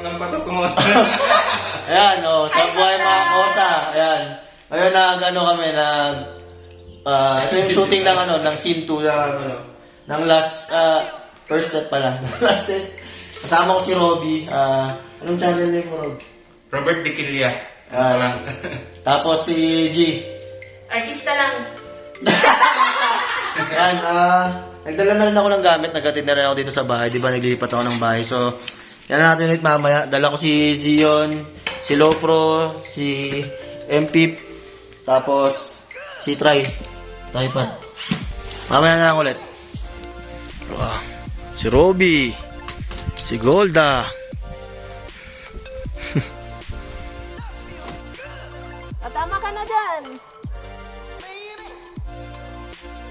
Ang patutungan. Ayan, oh, sa buhay mga kosa. Ayan. Ngayon nag-ano kami, ito yung shooting ng ng scene 2 ng last, first step pala. Last step. Kasama ko si Robby. Anong channel name mo, Rob? Robert De Quilla. Tapos si G. Artista lang. Ayan, nagdala na rin ako ng gamit. Naghatid na rin ako dito sa bahay. Di ba, naglilipat ako ng bahay. So, yan natin ulit mamaya. Dala ko si Zion, si Lopro, si MPIP, tapos si Tripod. Mamaya na lang ulit. Si Robby, si Golda. Tama ka na dyan.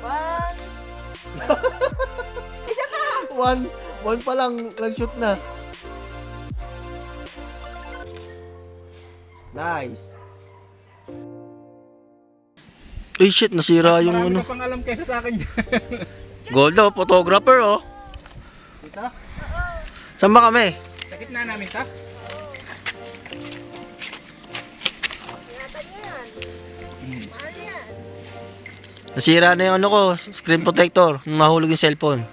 One. Isa pa. One pa lang, nag-shoot na. Nice. Ay shit, nasira yung Marami ka pang alam kaysa sa akin. Golda, photographer oh. Dito? Saan ba kami? Sa gitna namin ta? Ingatan nyo yan. Mahal yan. Nasira na yung ko, screen protector, nung nahulog yung cellphone.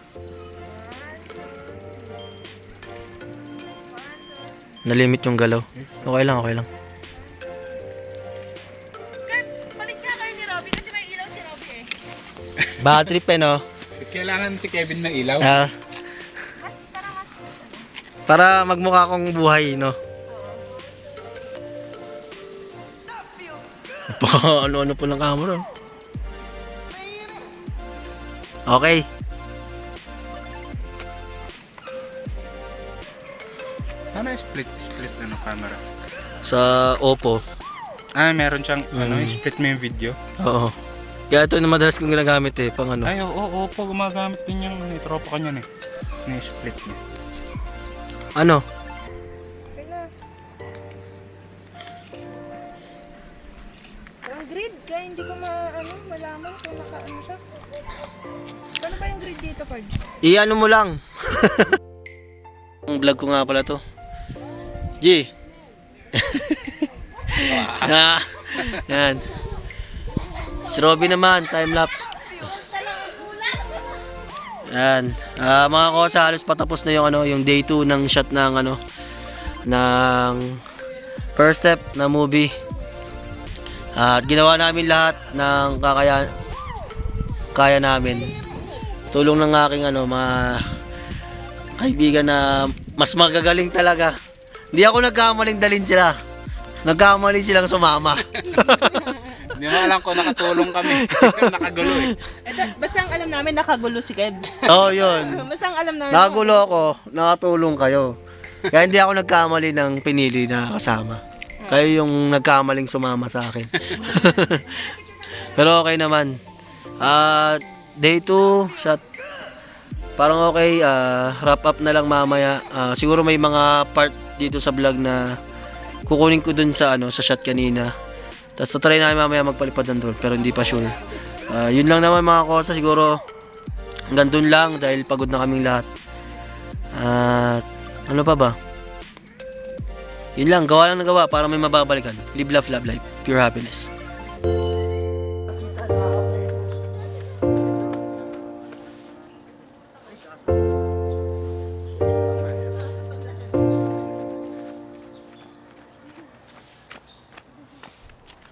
Nalimit yung galaw. Okay lang, okay lang. Balik nga kayo ni Robby kasi may ilaw si Robby eh. Battery pen oh. Kailangan si Kevin ng ilaw. Para magmukha kong buhay, no? Ano-ano po ng camera. Okay. Ano yung split camera? Sa Oppo. Meron siyang split mo yung video. Oo. Kaya ito na madalas kong ginagamit eh, pang ano. Ay, oo, gumagamit din yung tropa kanya na split niya. Ano? Okay na. Ang grid, kaya hindi ko malaman kung naka-ano siya. Ano ba yung grid dito, Pards? I-ano mo lang. Ang vlog ko nga pala to. G. Yan. Si Robby naman, time-lapse. Yan. Mga kosa, halos patapos na yung yung day 2 ng shot ng ng first step na movie. At ginawa namin lahat ng kaya namin. Tulong ng aking mga kaibigan na mas magagaling talaga. Hindi ako nagkamaling dalin sila. Nagkamali silang sumama. Hindi mo alam kung nakatulong kami. Nakagulo eh. Basta ang alam namin nakagulo si Kev. Oo, yun. Basta ang alam namin. Nakagulo ako, nakatulong kayo. Kaya hindi ako nagkamali ng pinili na kasama. Kayo yung nagkamaling sumama sa akin. Pero okay naman. Day 2, shot. Parang okay, wrap up na lang mamaya. Siguro may mga part dito sa vlog na kukunin ko dun sa sa shot kanina. Tapos tatry namin mamaya magpalipad ng drone pero hindi pa sure. Yun lang naman mga kosa, siguro hanggang dun lang dahil pagod na kaming lahat. Ano pa ba? Yun lang, gawa lang na gawa para may mababalikan. Live, love, love life. Pure happiness.